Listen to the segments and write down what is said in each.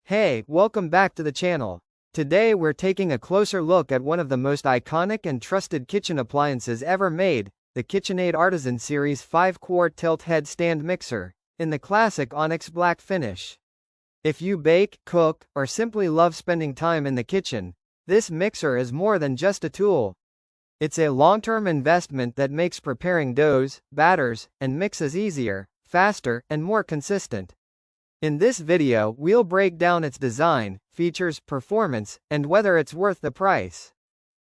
Hey, welcome back to the channel. Today we're taking a closer look at one of the most iconic and trusted kitchen appliances ever made, the KitchenAid Artisan Series 5-quart tilt head stand mixer, in the classic Onyx Black finish. If you bake, cook, or simply love spending time in the kitchen, this mixer is more than just a tool. It's a long-term investment that makes preparing doughs, batters, and mixes easier, faster, and more consistent. In this video, we'll break down its design, features, performance, and whether it's worth the price.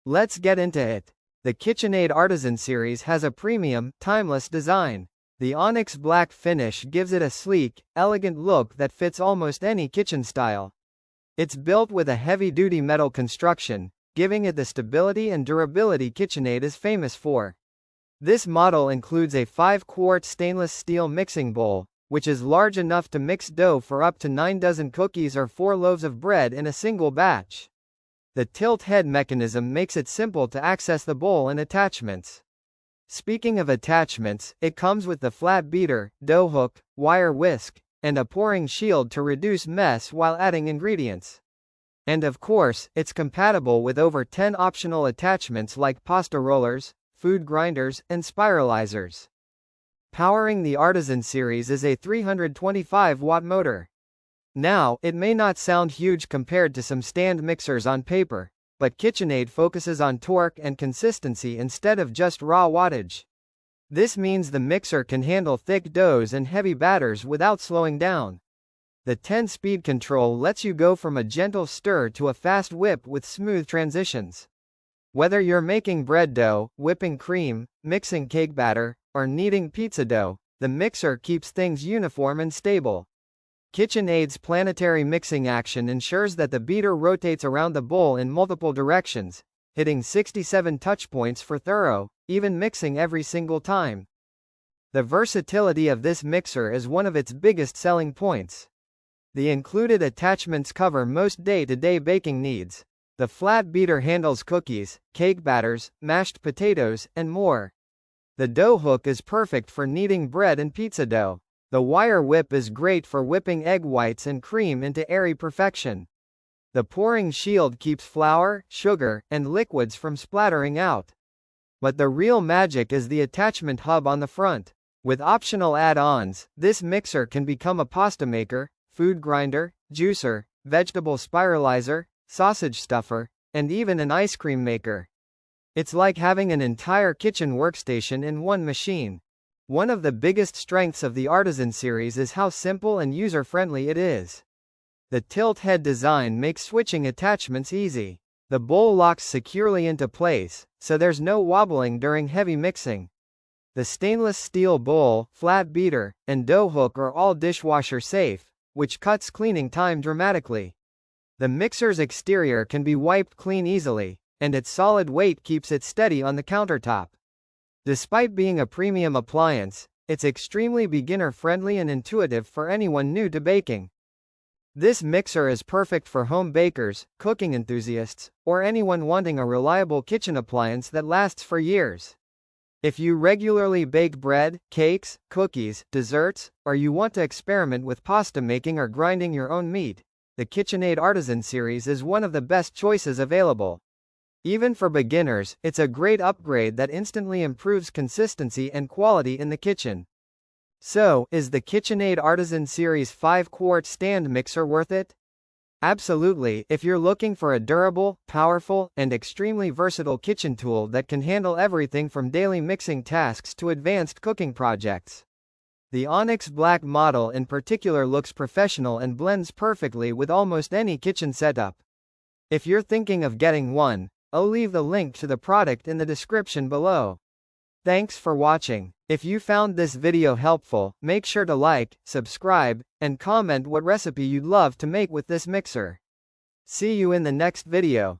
Let's get into it. The KitchenAid Artisan Series has a premium, timeless design. The Onyx Black finish gives it a sleek, elegant look that fits almost any kitchen style. It's built with a heavy-duty metal construction, giving it the stability and durability KitchenAid is famous for. This model includes a 5-quart stainless steel mixing bowl, which is large enough to mix dough for up to 9 dozen cookies or 4 loaves of bread in a single batch. The tilt head mechanism makes it simple to access the bowl and attachments. Speaking of attachments, it comes with the flat beater, dough hook, wire whisk, and a pouring shield to reduce mess while adding ingredients. And of course, it's compatible with over 10 optional attachments like pasta rollers, food grinders, and spiralizers. Powering the Artisan Series is a 325-watt motor. Now, it may not sound huge compared to some stand mixers on paper, but KitchenAid focuses on torque and consistency instead of just raw wattage. This means the mixer can handle thick doughs and heavy batters without slowing down. The 10-speed control lets you go from a gentle stir to a fast whip with smooth transitions. Whether you're making bread dough, whipping cream, mixing cake batter, or kneading pizza dough, the mixer keeps things uniform and stable. KitchenAid's planetary mixing action ensures that the beater rotates around the bowl in multiple directions, hitting 67 touch points for thorough, even mixing every single time. The versatility of this mixer is one of its biggest selling points. The included attachments cover most day-to-day baking needs. The flat beater handles cookies, cake batters, mashed potatoes, and more. The dough hook is perfect for kneading bread and pizza dough. The wire whip is great for whipping egg whites and cream into airy perfection. The pouring shield keeps flour, sugar, and liquids from splattering out. But the real magic is the attachment hub on the front. With optional add-ons, this mixer can become a pasta maker, food grinder, juicer, vegetable spiralizer, sausage stuffer, and even an ice cream maker. It's like having an entire kitchen workstation in one machine. One of the biggest strengths of the Artisan Series is how simple and user-friendly it is. The tilt head design makes switching attachments easy. The bowl locks securely into place, so there's no wobbling during heavy mixing. The stainless steel bowl, flat beater, and dough hook are all dishwasher safe, which cuts cleaning time dramatically. The mixer's exterior can be wiped clean easily, and its solid weight keeps it steady on the countertop. Despite being a premium appliance, it's extremely beginner-friendly and intuitive for anyone new to baking. This mixer is perfect for home bakers, cooking enthusiasts, or anyone wanting a reliable kitchen appliance that lasts for years. If you regularly bake bread, cakes, cookies, desserts, or you want to experiment with pasta making or grinding your own meat, the KitchenAid Artisan Series is one of the best choices available. Even for beginners, it's a great upgrade that instantly improves consistency and quality in the kitchen. So, is the KitchenAid Artisan Series 5-quart stand mixer worth it? Absolutely, if you're looking for a durable, powerful, and extremely versatile kitchen tool that can handle everything from daily mixing tasks to advanced cooking projects. The Onyx Black model in particular looks professional and blends perfectly with almost any kitchen setup. If you're thinking of getting one, I'll leave the link to the product in the description below. Thanks for watching. If you found this video helpful, make sure to like, subscribe, and comment what recipe you'd love to make with this mixer. See you in the next video.